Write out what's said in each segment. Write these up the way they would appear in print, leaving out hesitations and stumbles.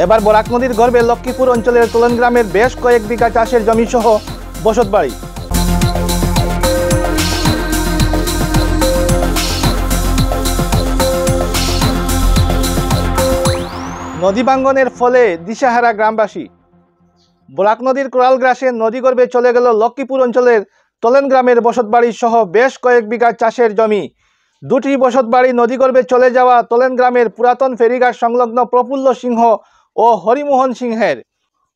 এবার বরাক নদীর গর্ভে লক্ষ্মীপুর অঞ্চলের তোলেন গ্রামের বেশ কয়েক বিঘা চাষের জমি সহ বসতবাড়ি। নদী ভাঙ্গনের ফলে দিশাহারা গ্রামবাসী। বরাক নদীর কোরাল গ্রাসে নদীগর্ভে চলে গেল লক্ষ্মীপুর অঞ্চলের তোলেন গ্রামের বসতবাড়ি সহ বেশ কয়েক বিঘা চাষের জমি। দুটি বসতবাড়ি নদীগর্ভে চলে যাওয়া তোলেন গ্রামের পুরাতন ফেরিঘাট সংলগ্ন প্রফুল্ল সিংহ ও হরিমোহন সিংহের।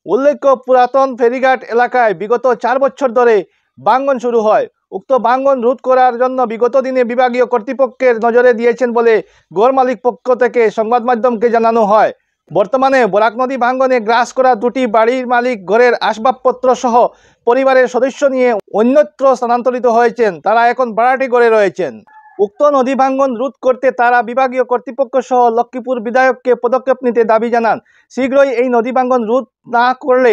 উল্লেখ্য, পুরাতন ফেরিঘাট এলাকায় বিগত 4 বছর ধরে ভাঙ্গন শুরু হয়। উক্ত ভাঙ্গন রোধ করার জন্য বিগত দিনে বিভাগীয় কর্তৃপক্ষের নজরে দিয়েছেন বলে ঘর মালিক পক্ষ থেকে সংবাদ মাধ্যমকে জানানো হয়। বর্তমানে বরাক নদী ভাঙ্গনে গ্রাস করা দুটি বাড়ির মালিক ঘরের আসবাবপত্র সহ পরিবারের সদস্য নিয়ে অন্যত্র স্থানান্তরিত হয়েছেন। তারা এখন ভাড়াটি ঘরে রয়েছেন। উক্ত নদী ভাঙ্গন রোধ করতে তারা বিভাগীয় কর্তৃপক্ষ সহ লক্ষ্মীপুর বিধায়ককে পদক্ষেপ নিতে দাবি জানান। শীঘ্রই এই নদী ভাঙ্গন রোধ না করলে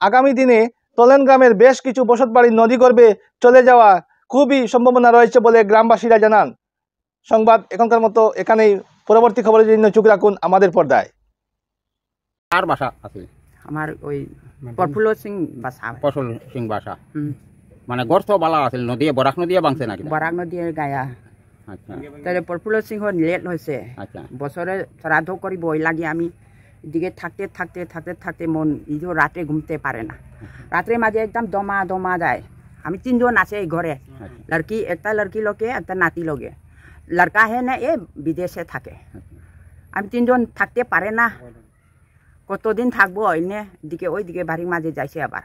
আগামী দিনে তোলেন গ্রামের বেশ কিছু বসতবাড়ি নদীগর্ভে চলে যাওয়া খুবই সম্ভাবনা রয়েছে বলে গ্রামবাসীরা জানান। সংবাদ এখনকার মতো এখানেই। পরবর্তী খবরের জন্য চোখ রাখুন আমাদের পর্দায়। আর বাসা আছে আমার ওই প্রফুল্ল সিং বাসা। প্রফুল্ল সিং বাসা মানে গর্ত বালা আছিল নদী বরাক নদী বাংছে নাকি? বরাক নদীর গায়া। আচ্ছা, তাহলে প্রফুল্ল সিংহ লেট হয়েছে। আচ্ছা, বছরে শ্রাদ্ধ করি বই লাগে আমি এদিকে থাকতে থাকতে থাকতে থাকতে মন ইজো রাতে ঘুমতে পারে না। রাত্রে মাঝে একদম দমা দমা যায়। আমি 3 জন আছে এই ঘরে, লড়কি একটা লড়কি লোকে একটা নাতি লোকে। লড়কা হে না এ বিদেশে থাকে। আমি 3 জন থাকতে পারে না। কতদিন থাকবো এনে দিকে ওই দিকে বাড়ির মাঝে যাইছে আবার।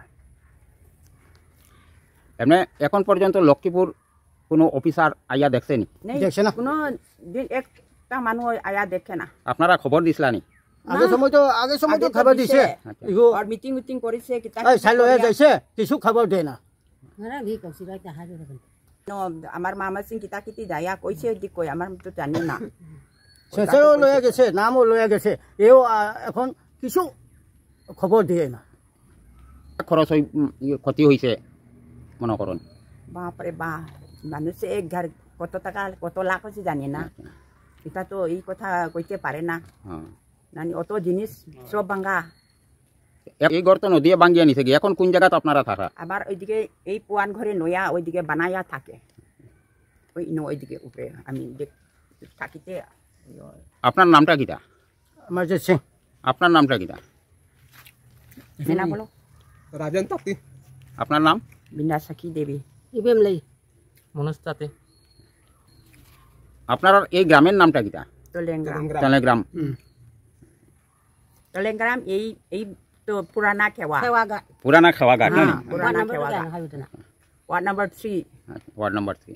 এমনি এখন পর্যন্ত লক্ষ্মীপুর কোনো অফিসার আইয়া দেখছেনি? দেখছে না কোনো দিন, একটা মানুষ আয়া দেখে না। আপনারা খবর দিছিলানি? আগে সময় তো খবর দিছে, ইগো আর মিটিং করিছে কি এই চাইলো যাইছে, কিছু খবর দেয় না। আমার মামা সিং কিতা কিতি যায়া কইছে দিক কই আমার তো জানি না। শেষেও লয়ে গেছে, নামও লয়ে গেছে, এও এখন কিছু খবর দিয়ে না। খরচ ক্ষতি হয়েছে মনে করুন? বাপরে বা, মানুষে এক ঘর কত টাকা কত লাখ হয়েছে জানি না। এটা তো এই কথা কইতে পারে না। জানি অত জিনিস সব ভাঙ্গা। এই ঘর তো নদী ভাঙ্গিয়ে নিছে, এখন কোন জায়গাতে আপনারা থাকা? আবার ওইদিকে এই পুয়ান ঘরে নয়া ওইদিকে বানায়া থাকে, ওই ওইদিকে উপরে আমি থাকিতে। আপনার নামটা কিটা? আমার যে সিং। আপনার নামটা কিটা? না বলো। রাজন তাঁতি। আপনার নাম? বিনা সাখী দেবী। ইবেম লাই মনোজ তাঁতি। আপনার এই গ্রামের নামটা কিটা? তোলেংগ্রাম। তেলেগ্রাম। তোলেংগ্রাম এই তো পুরানা খেওয়া। পুরানা খাওয়া ঘাট। পুরানা খেওয়া। Ward number 3। Ward number 3।